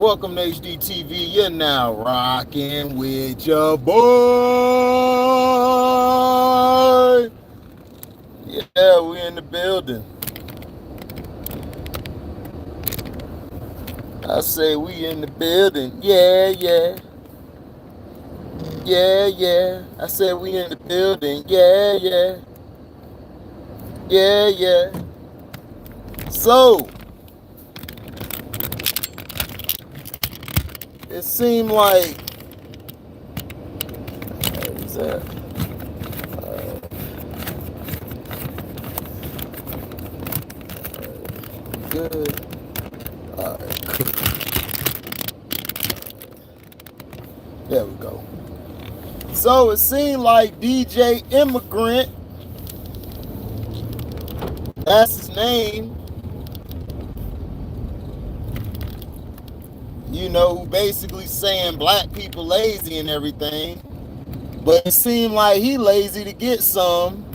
Welcome to HDTV. You're now rocking with your boy. Yeah, we in the building. I say we in the building. Yeah, yeah. Yeah, yeah. I said we in the building. Yeah, yeah. Yeah, yeah. So, it seemed like, what is that? Good. All right. There we go. So, it seemed like DJ Immigrant, that's his name, who basically saying black people lazy and everything. But it seemed like he lazy to get some,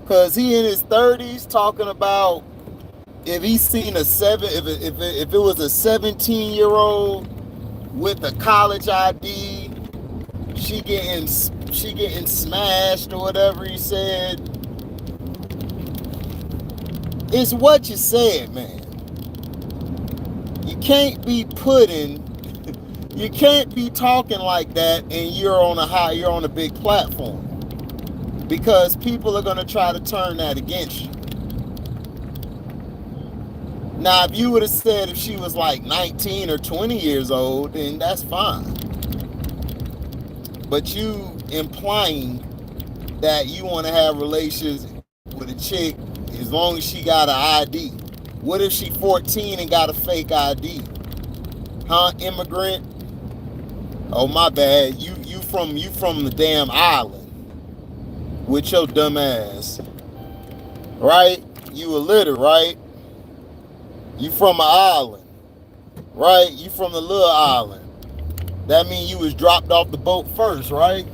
because he in his 30s talking about if he seen if it was a 17-year-old with a college ID, she getting smashed or whatever he said. It's what you said, man. You can't be you can't be talking like that and you're on a big platform, because people are going to try to turn that against you. Now, if you would have said if she was like 19 or 20 years old, then that's fine. But you implying that you want to have relations with a chick as long as she got an ID. What if she 14 and got a fake ID? Huh, Immigrant? Oh, my bad. You from the damn island with your dumb ass, right? You illiterate, right? You from an island, right? You from the little island. That means you was dropped off the boat first, right?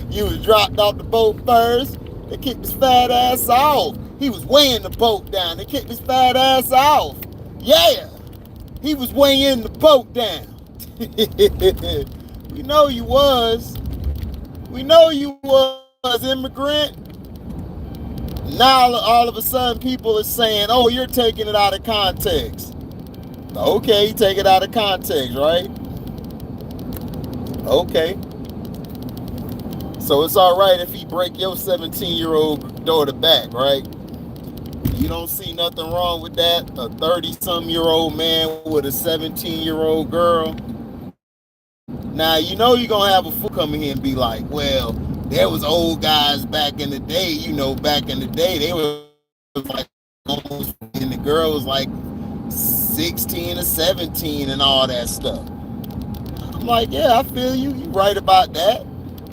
You was dropped off the boat first. They kicked his fat ass off. He was weighing the boat down. They kicked his fat ass off. Yeah, he was weighing the boat down. We know you was. We know you was, Immigrant. Now all of a sudden people are saying, oh, you're taking it out of context. Okay, take it out of context, right? Okay. So it's all right if he break your 17-year-old daughter back, right? You don't see nothing wrong with that? A 30-some-year-old man with a 17-year-old girl. Now, you're going to have a fool come in here and be like, well, there was old guys back in the day, back in the day, they were like almost, and the girl was like 16 or 17 and all that stuff. I'm like, yeah, I feel you. You right about that.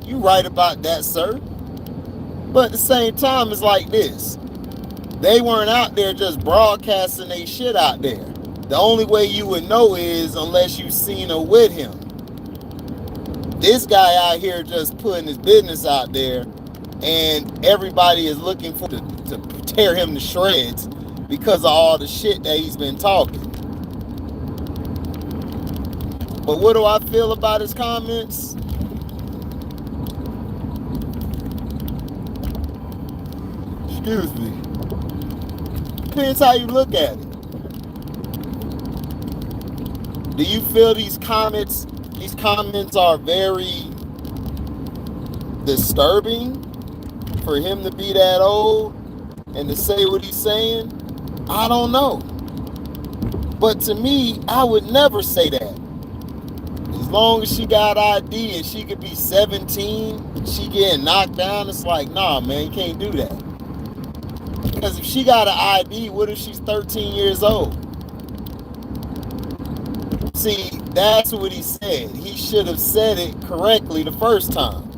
You right about that, sir. But at the same time, it's like this. They weren't out there just broadcasting their shit out there. The only way you would know is unless you seen her with him. This guy out here just putting his business out there, and everybody is looking for to tear him to shreds because of all the shit that he's been talking. But what do I feel about his comments? Excuse me. Depends how you look at it. Do you feel these comments are very disturbing for him to be that old and to say what he's saying? I don't know. But to me, I would never say that. As long as she got ID and she could be 17, she getting knocked down, it's like, nah, man, you can't do that. Because if she got an ID, what if she's 13 years old? See, that's what he said. He should have said it correctly the first time.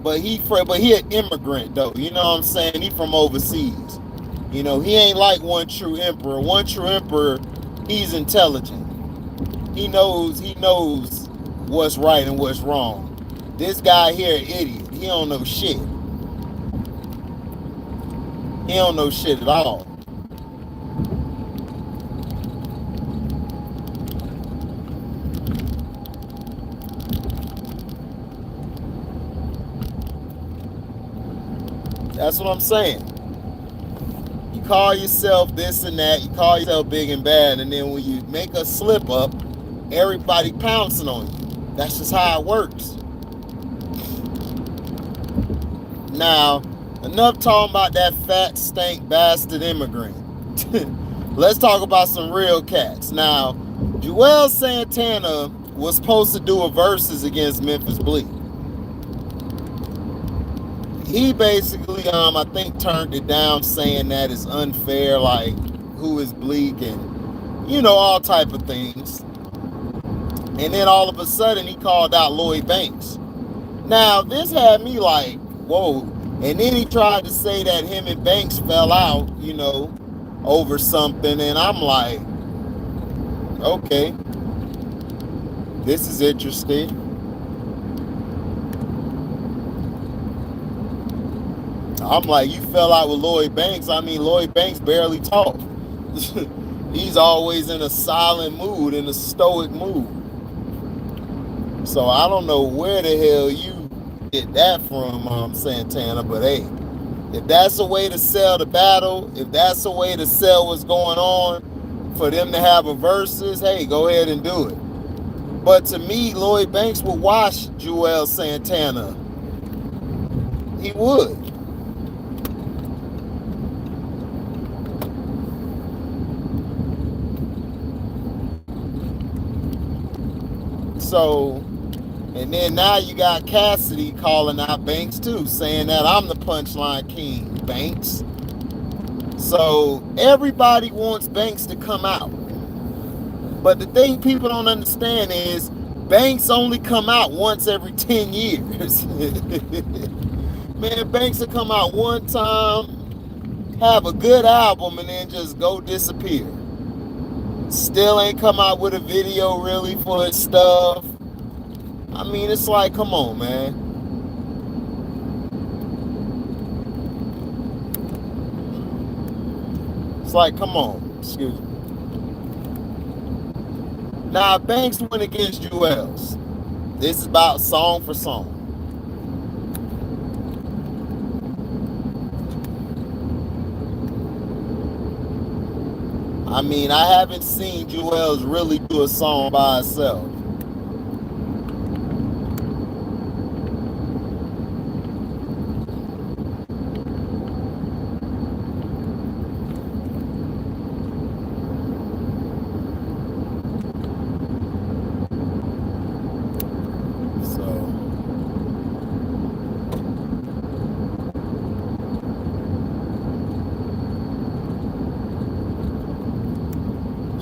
But he an immigrant, though. You know what I'm saying? He from overseas. He ain't like One True Emperor. One True Emperor, he's intelligent. He knows what's right and what's wrong. This guy here, an idiot. He don't know shit. He don't know shit at all. That's what I'm saying. You call yourself this and that, you call yourself big and bad, and then when you make a slip up, everybody pouncing on you. That's just how it works. Now, enough talking about that fat, stank, bastard immigrant. Let's talk about some real cats. Now, Joel Santana was supposed to do a versus against Memphis Bleek. He basically, I think, turned it down, saying that it's unfair, like, who is Bleek and, all type of things. And then all of a sudden, he called out Lloyd Banks. Now, this had me like, whoa. And then he tried to say that him and Banks fell out, over something. And I'm like, okay, this is interesting. I'm like, you fell out with Lloyd Banks. I mean, Lloyd Banks barely talked. He's always in a silent mood, in a stoic mood. So I don't know where the hell you get that from, Santana, but hey, if that's a way to sell the battle, if that's a way to sell what's going on for them to have a versus, hey, go ahead and do it. But to me, Lloyd Banks would wash Joel Santana. He would. So, and then now you got Cassidy calling out Banks too, saying that I'm the punchline king, Banks. So everybody wants Banks to come out. But the thing people don't understand is Banks only come out once every 10 years. Man, Banks will come out one time, have a good album, and then just go disappear. Still ain't come out with a video really for his stuff. I mean, it's like, come on, man. It's like, come on. Excuse me. Now, Banks went against Joel's. This is about song for song. I mean, I haven't seen Joel's really do a song by herself.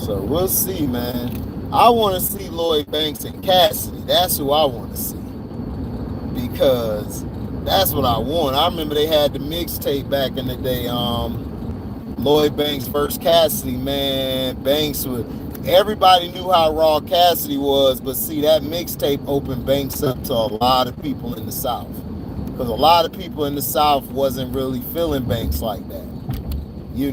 So we'll see, man. I want to see Lloyd Banks and Cassidy. That's who I want to see. Because that's what I want. I remember they had the mixtape back in the day. Lloyd Banks versus Cassidy, man. Banks would... Everybody knew how raw Cassidy was, but see, that mixtape opened Banks up to a lot of people in the South. Because a lot of people in the South wasn't really feeling Banks like that. You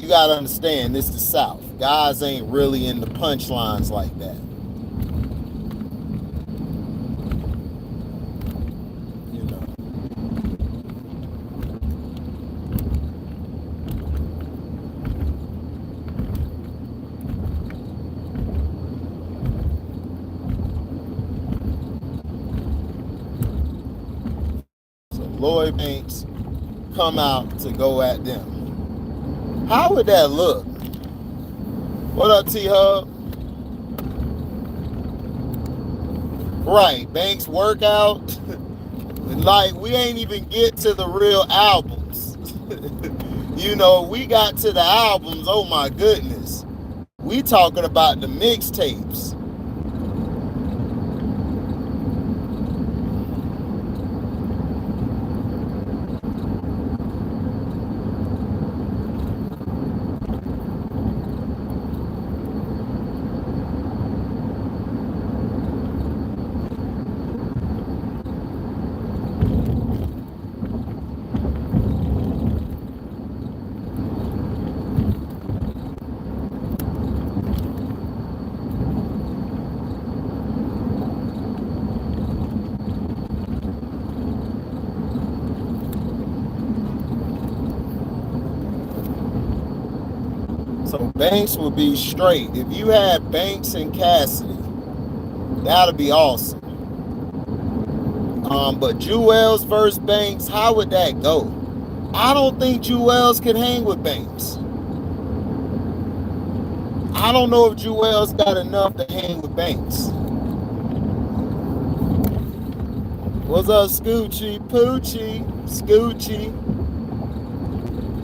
got to understand, this is the South. Guys ain't really in the punchlines like that. So Lloyd Banks come out to go at them. How would that look? What up, T-Hub? Right, Banks workout. Like, we ain't even get to the real albums. We got to the albums, oh my goodness. We talking about the mixtapes. So Banks would be straight. If you had Banks and Cassidy, that'd be awesome. But Jewels versus Banks, how would that go? I don't think Jewels could hang with Banks. I don't know if Jewels got enough to hang with Banks. What's up, Scoochie? Poochie? Scoochie?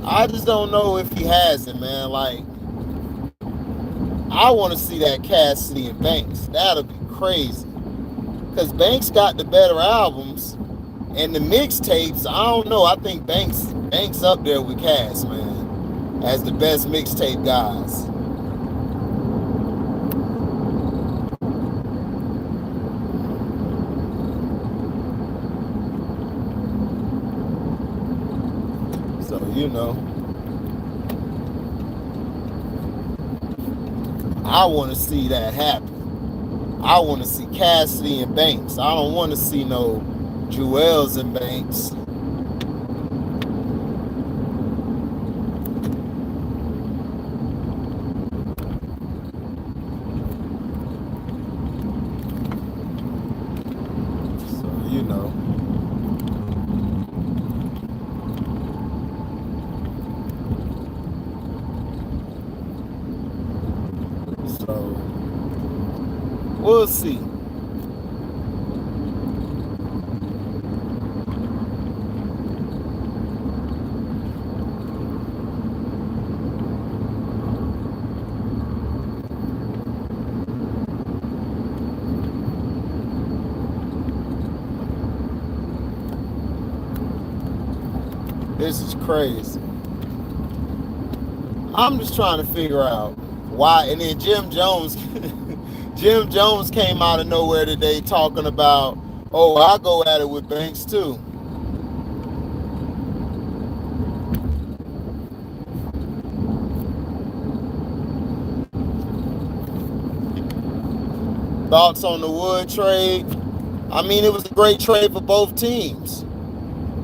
I just don't know if he has it, man. Like, I want to see that Cassidy and Banks. That'll be crazy. Because Banks got the better albums. And the mixtapes, I don't know. I think Banks up there with Cass, man, as the best mixtape guys. So, you know, I want to see that happen. I want to see Cassidy and Banks. I don't want to see no Jewels and Banks. So, you know. So, we'll see. This is crazy. I'm just trying to figure out why. And then Jim Jones came out of nowhere today talking about, oh, I go at it with Banks too. Thoughts on the Wood trade? I mean, it was a great trade for both teams.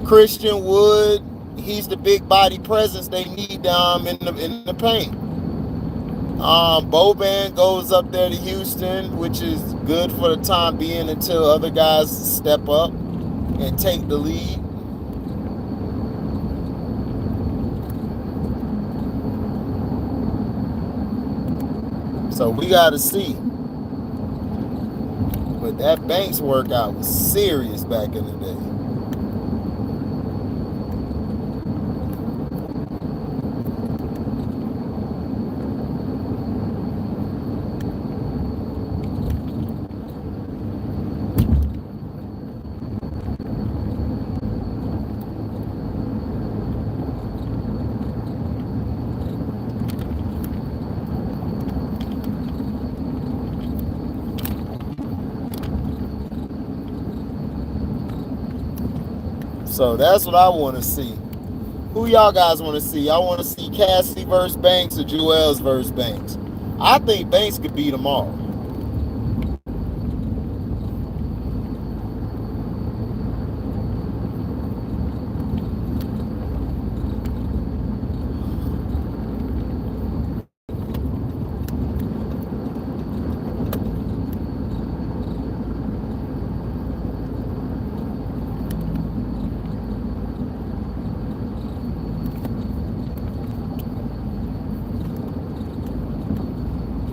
Christian Wood, he's the big body presence they need in the paint. Boban goes up there to Houston, which is good for the time being until other guys step up and take the lead. So we got to see. But that Banks workout was serious back in the day. So that's what I want to see. Who y'all guys want to see? Y'all want to see Cassidy versus Banks or Jewels versus Banks? I think Banks could beat them all.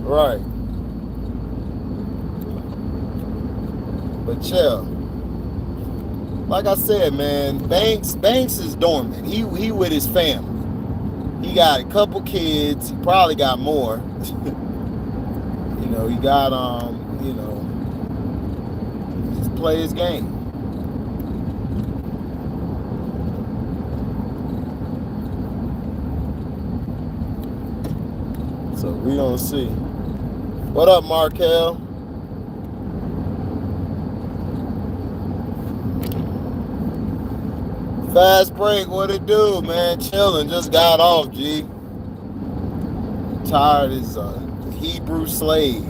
Right. But chill. Like I said, man, Banks is dormant. He with his family. He got a couple kids. He probably got more. You know, he got you know, just play his game. So we gonna see. What up, Markel? Fast break, what it do, man? Chilling, just got off, G. Tired as a Hebrew slave.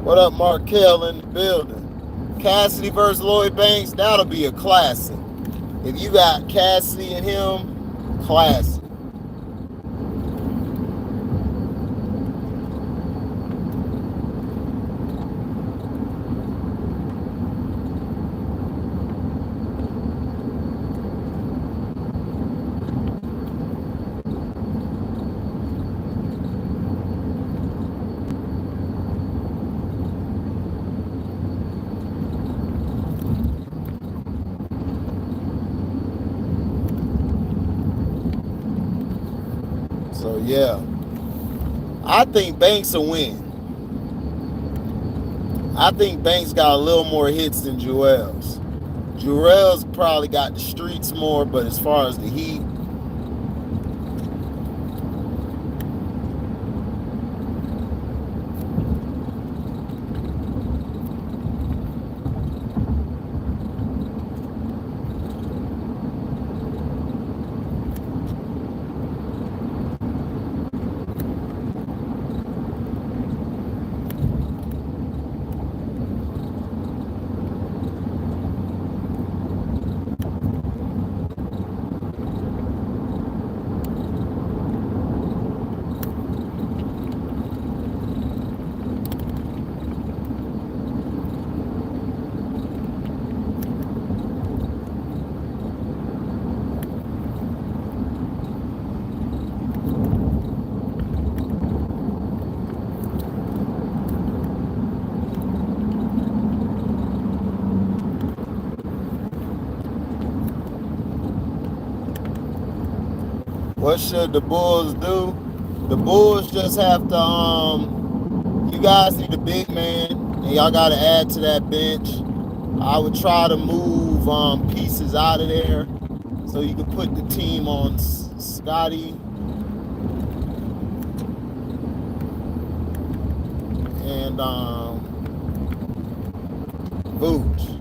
What up, Markel in the building? Cassidy versus Lloyd Banks, that'll be a classic. If you got Cassidy and him, classic. So yeah, I think Banks will win. I think Banks got a little more hits than Joel's. Joel's probably got the streets more, but as far as the heat, what should the Bulls do? The Bulls just have to, you guys need a big man, and y'all got to add to that bench. I would try to move pieces out of there so you could put the team on Scotty and Vooch.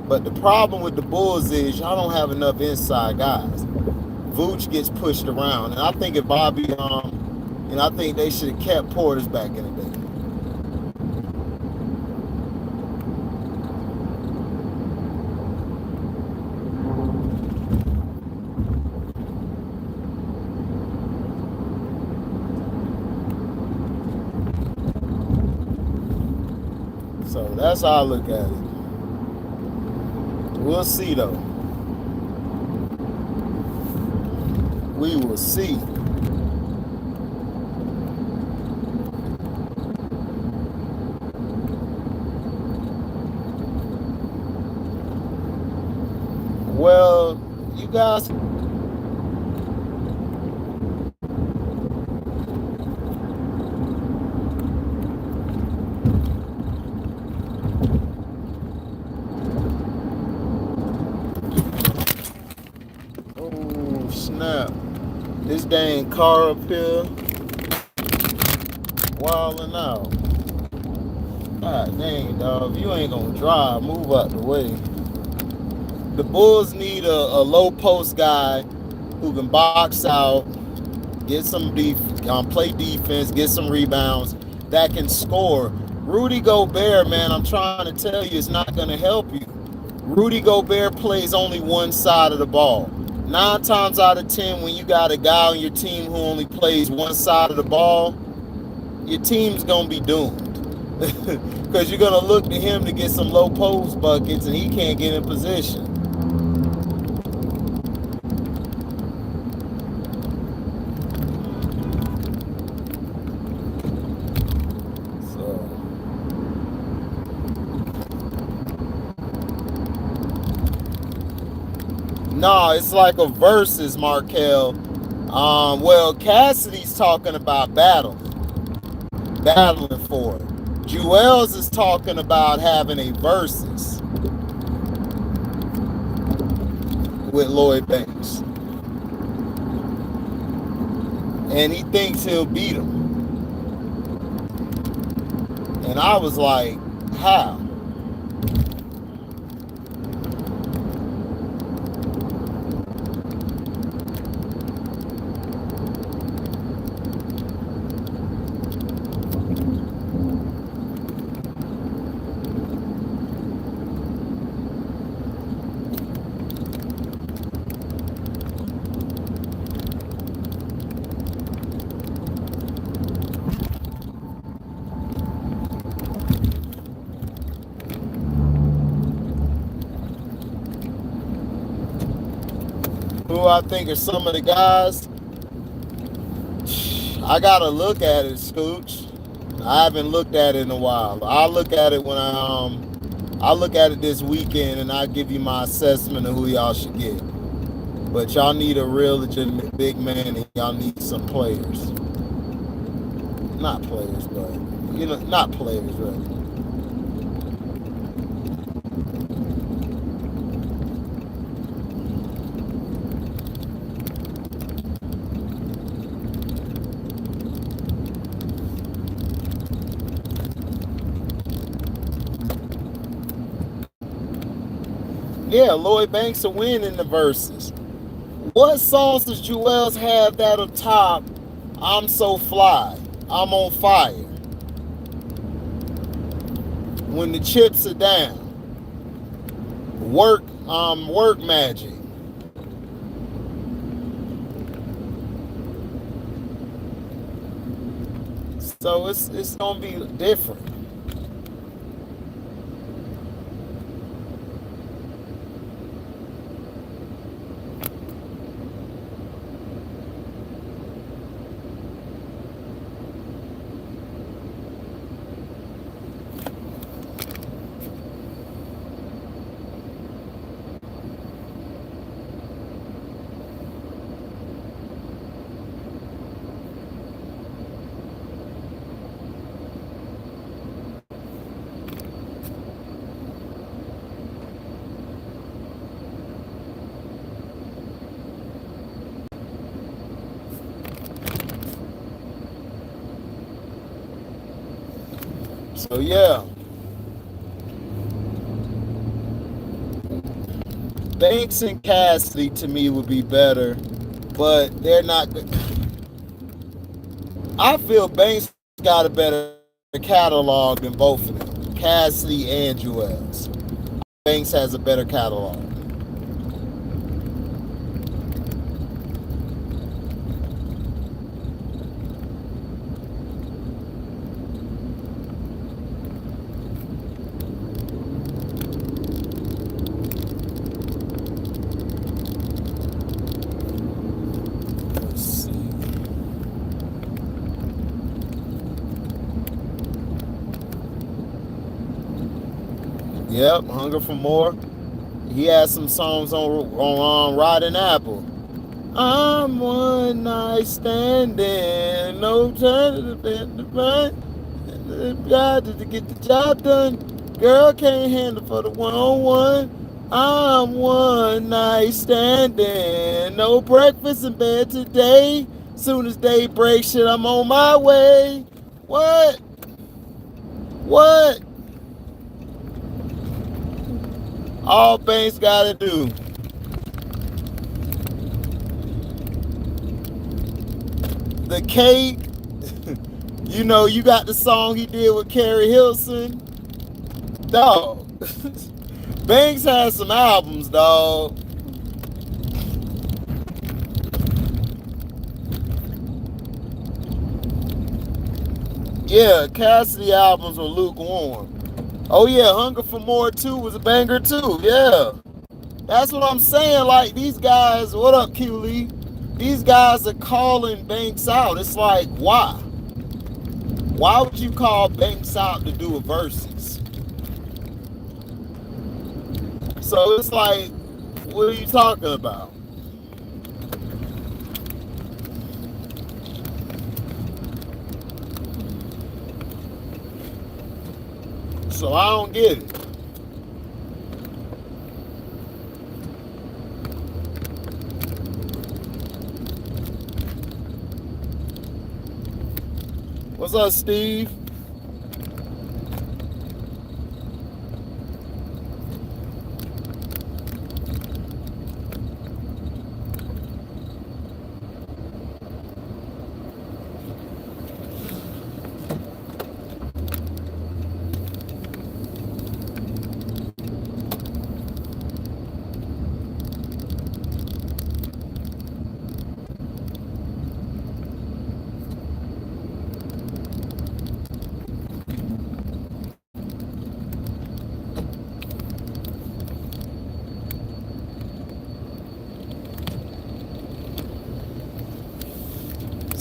But the problem with the Bulls is y'all don't have enough inside guys. Vooch gets pushed around, and I think if Bobby, and I think they should have kept Portis back in the day. So that's how I look at it. We'll see, though. We will see. Well, you guys. Oh, snap. This dang car up here wilding out. God dang, dog. If you ain't gonna drive, move out the way. The Bulls need a low post guy who can box out, get some play defense, get some rebounds, that can score. Rudy Gobert, man, I'm trying to tell you, it's not going to help you. Rudy Gobert plays only one side of the ball. 9 times out of 10, when you got a guy on your team who only plays one side of the ball, your team's going to be doomed. Because you're going to look to him to get some low post buckets, and he can't get in position. No, it's like a versus, Markel. Well, Cassidy's talking about battling for it. Joel's is talking about having a versus with Lloyd Banks. And he thinks he'll beat him. And I was like, how? who I think are some of the guys? I gotta look at it, Scooch. I haven't looked at it in a while. I'll look at it when I'll look at it this weekend and I'll give you my assessment of who y'all should get. But y'all need a real legitimate big man and y'all need some players. Not players, but not players, really. Yeah, Lloyd Banks will win in the verses. What songs does Jewels have that are top? I'm so fly. I'm on fire. When the chips are down. Work magic. So it's gonna be different. So yeah, Banks and Cassidy to me would be better, but they're not. I feel Banks got a better catalog than both of them, Cassidy and Jewels. Banks has a better catalog. Yep, Hunger for More. He has some songs on Riding Apple. I'm one night standing, no turning to find. Got to get the job done. Girl can't handle for the one-on-one. I'm one night standing, no breakfast in bed today. Soon as day breaks, shit, I'm on my way. What? All Banks gotta do. The Cake. You got the song he did with Carrie Hilson. Dog. Banks has some albums, dog. Yeah, Cassidy albums were lukewarm. Oh yeah, Hunger for More 2 was a banger too. Yeah. That's what I'm saying. Like, these guys, what up, Q Lee? These guys are calling Banks out. It's like, why? Why would you call Banks out to do a versus? So it's like, what are you talking about? So I don't get it. What's up, Steve?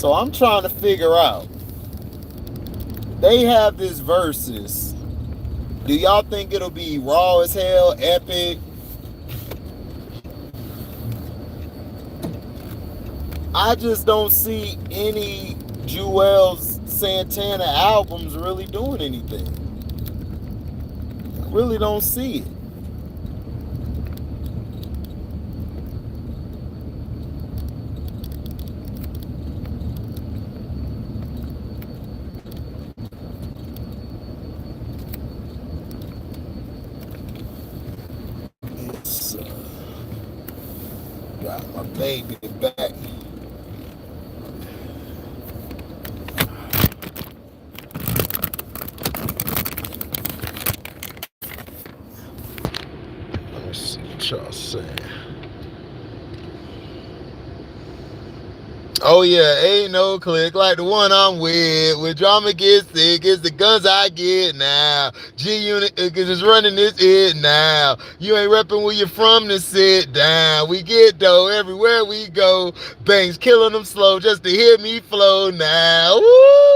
So I'm trying to figure out. They have this versus. Do y'all think it'll be raw as hell, epic? I just don't see any Juelz Santana albums really doing anything. I really don't see it. It's, got my baby back. Let me see what y'all saying. Oh yeah, ain't no click like the one I'm with. When drama gets sick, it's the guns I get now. G-Unit is running this it now. You ain't repping where you're from to sit down. We get dough everywhere we go. Banks killing them slow just to hear me flow now. Woo!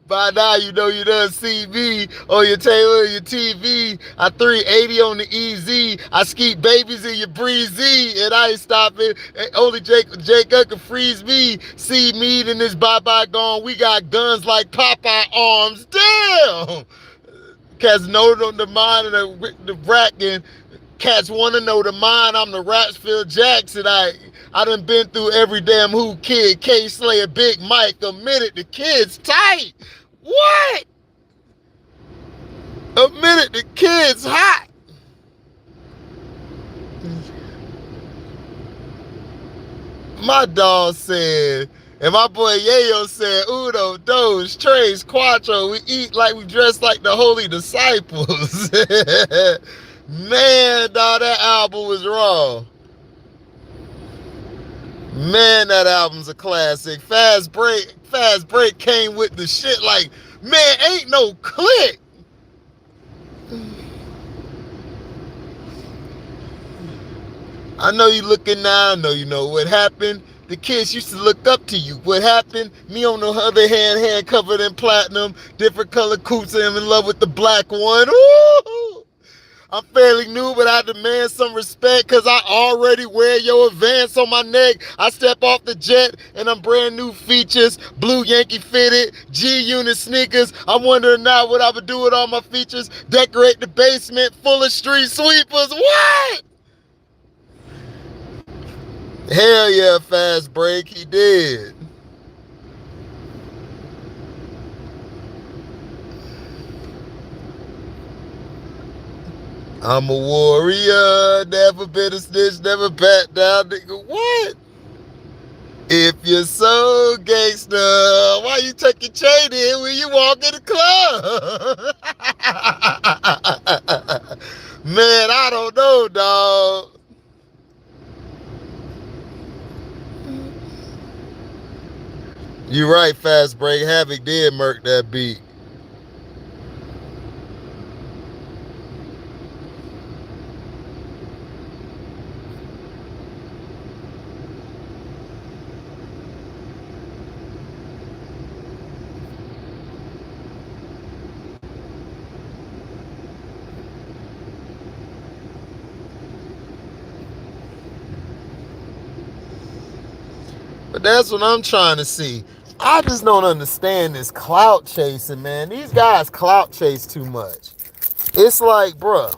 By now, you know you done see me on your table or your TV. I 380 on the EZ. I skeet babies in your breezy, and I ain't stopping. Only Jake can freeze me. See me in this bye-bye gone. We got guns like Popeye arms. Damn! Cats know the mind of the bracken. Cats want to know the mind. I'm the Rapsville Jackson. I done been through every damn Who kid. K-Slayer, Big Mike, a minute. The kid's tight. What? A minute, the kid's hot. My dog said, and my boy Yayo said, Uno, dos, tres, cuatro. We eat like we dress like the holy disciples. Man, dog, that album was raw. Man, that album's a classic. Fast Break came with the shit like, man, ain't no click. I know you looking now, I know you know what happened. The kids used to look up to you. What happened? Me on the other hand covered in platinum, different color coots, and I'm in love with the black one. Ooh! I'm fairly new, but I demand some respect because I already wear your Advance on my neck. I step off the jet and I'm brand new features. Blue Yankee fitted, G-Unit sneakers. I'm wondering now what I would do with all my features. Decorate the basement full of street sweepers. What? Hell yeah, Fast Break, he did. I'm a warrior, never been a snitch, never back down, nigga. What? If you're so gangster, why you tuck your chain in when you walk in the club? Man, I don't know, dog. You're right, Fast Break. Havoc did murk that beat. But that's what I'm trying to see. I just don't understand this clout chasing, man. These guys clout chase too much. It's like, bruh.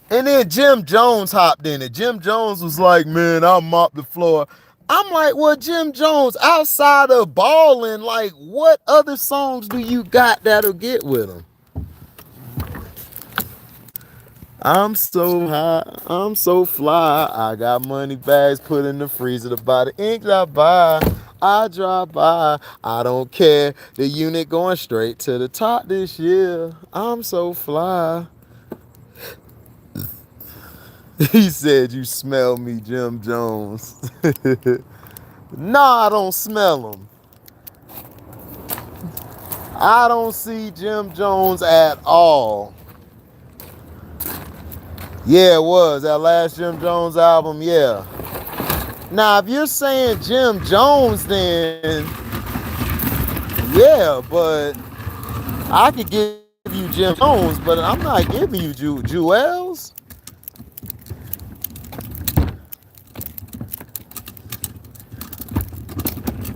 And then Jim Jones hopped in it. Jim Jones was like, man, I'll mop the floor. I'm like, well, Jim Jones, outside of balling, like, what other songs do you got that'll get with him? I'm so high, I'm so fly. I got money bags put in the freezer to buy the ink I buy. I drive by, I don't care. The unit going straight to the top this year. I'm so fly. He said, you smell me, Jim Jones. Nah, I don't smell him. I don't see Jim Jones at all. Yeah, it was. That last Jim Jones album, yeah. Now, if you're saying Jim Jones, then yeah, but I could give you Jim Jones, but I'm not giving you Jewels.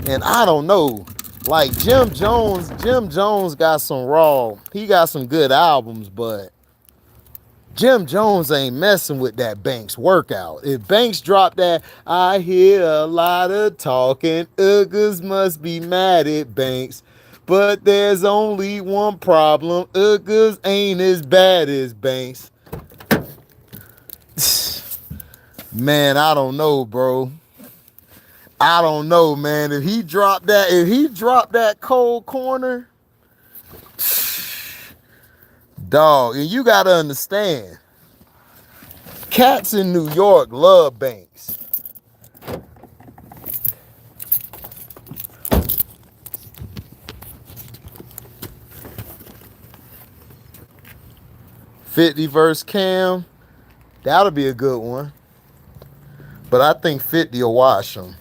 And I don't know. Like Jim Jones got some raw. He got some good albums, but Jim Jones ain't messing with that Banks workout. If Banks dropped that, I hear a lot of talking. Uggers must be mad at Banks. But there's only one problem. Uggers ain't as bad as Banks. Man, I don't know, bro. I don't know, man. If he dropped that cold corner, dog, and you gotta understand, cats in New York love Banks. $50 versus Cam, that'll be a good one. But I think 50 will wash him.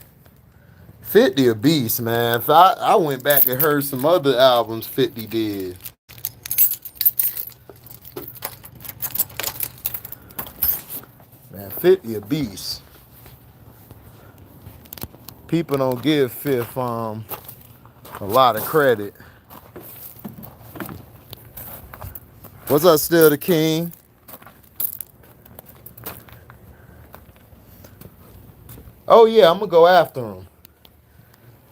50 a beast, man. If I went back and heard some other albums 50 did. Man, 50 a beast. People don't give Fifth a lot of credit. What's up, Still the King? Oh yeah, I'm gonna go after him.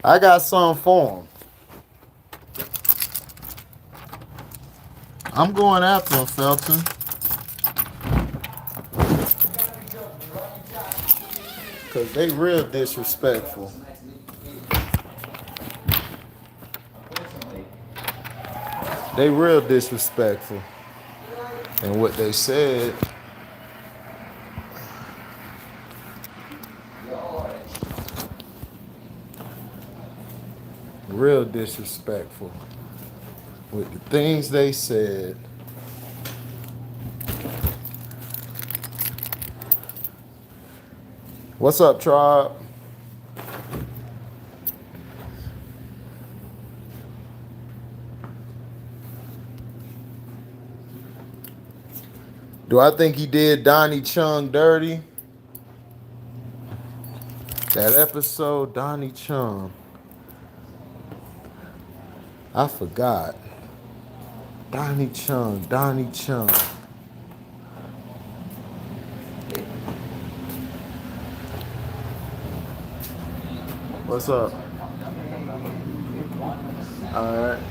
I got something for him. I'm going after him, Felton. Cause they real disrespectful. They real disrespectful. And what they said, real disrespectful. With the things they said. What's up, Tribe? Do I think he did Donnie Chung dirty? That episode, Donnie Chung. I forgot. Donnie Chung. What's up? All right.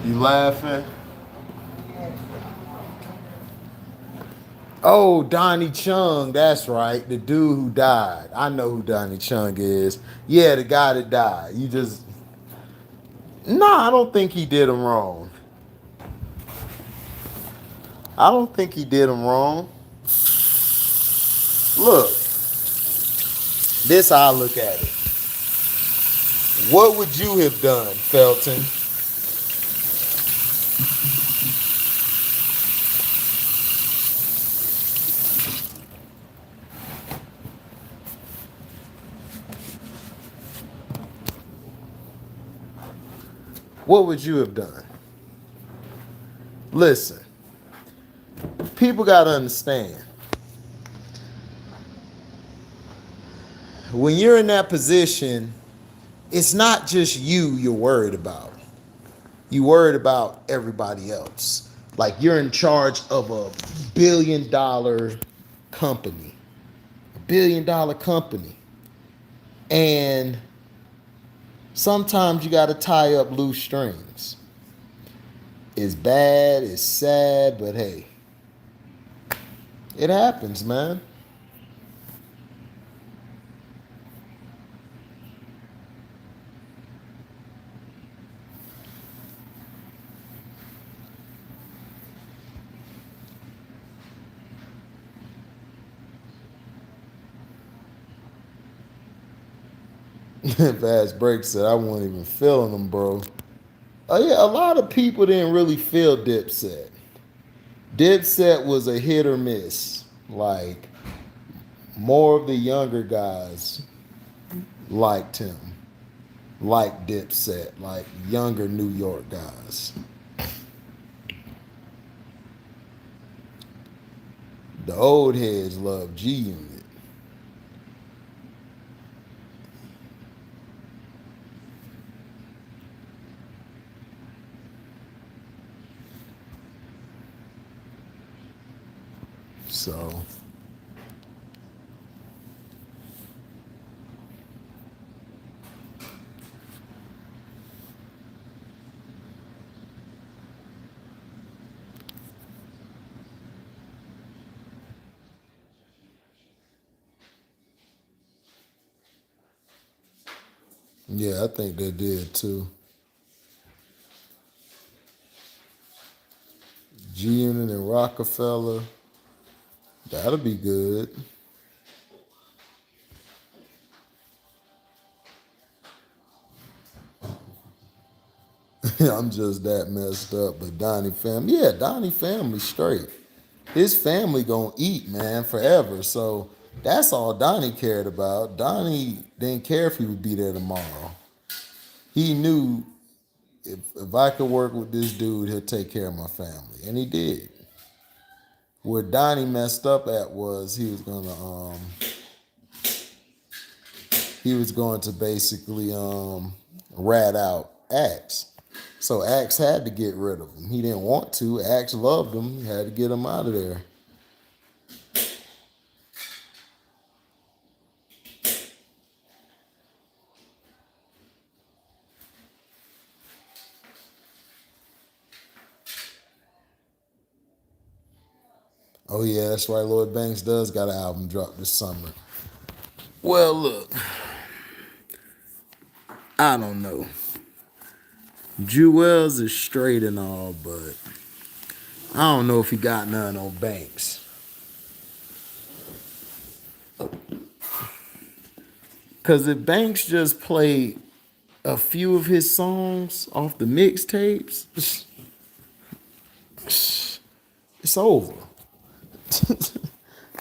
You laughing? Oh, Donnie Chung, that's right. The dude who died. I know who Donnie Chung is. Yeah, the guy that died. You just... Nah, I don't think he did him wrong. I don't think he did him wrong. Look. This how I look at it. What would you have done, Felton? What would you have done? Listen, people got to understand. When you're in that position, it's not just you're worried about. You're worried about everybody else. Like you're in charge of a $1 billion company. $1 billion company. And sometimes you got to tie up loose strings. It's bad, it's sad, but hey, it happens, man. Fast Break said, I wasn't even feeling them, bro. Oh yeah, a lot of people didn't really feel Dipset. Dipset was a hit or miss. Like, More of the younger guys liked him, like Dipset, like younger New York guys. The old heads love G Unit. So yeah, I think they did too. G Unit and Rockefeller, that'll be good. I'm just that messed up, but Donnie family, yeah, Donnie family straight. His family gonna eat, man, forever. So that's all Donnie cared about. Donnie didn't care if he would be there tomorrow. He knew if I could work with this dude, he'll take care of my family, and he did. Where Donnie messed up at was he was going to basically rat out Axe. So Axe had to get rid of him. He didn't want to. Axe loved him. He had to get him out of there. Oh yeah, that's right. Lloyd Banks does got an album drop this summer. Well, look, I don't know. Jewels is straight and all, but I don't know if he got none on Banks. Cause if Banks just played a few of his songs off the mixtapes, it's over.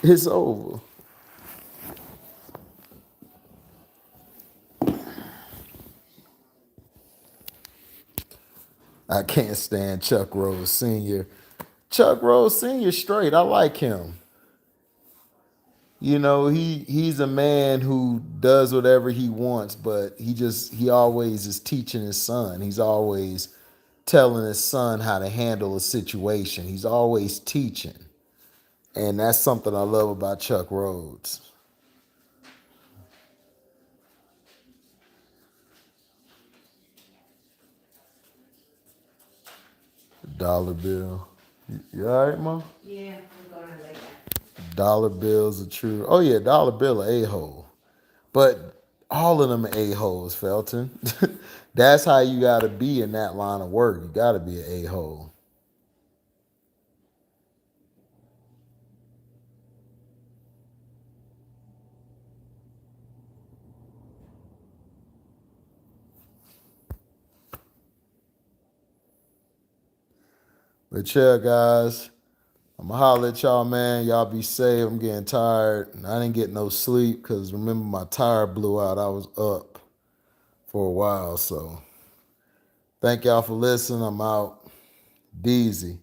It's over. I can't stand Chuck Rose Sr. Chuck Rose Sr. straight. I like him. You know, he's a man who does whatever he wants, but he always is teaching his son. He's always telling his son how to handle a situation. He's always teaching. And that's something I love about Chuck Rhodes. Dollar bill. You all right, Mom? Yeah, I'm going to lay down. Dollar bills are true. Oh yeah, dollar bill a hole. But all of them a-holes, Felton. That's how you got to be in that line of work. You got to be an a-hole. But yeah, guys, I'm going to holler at y'all, man. Y'all be safe. I'm getting tired. I didn't get no sleep because remember my tire blew out. I was up for a while. So thank y'all for listening. I'm out. Be easy.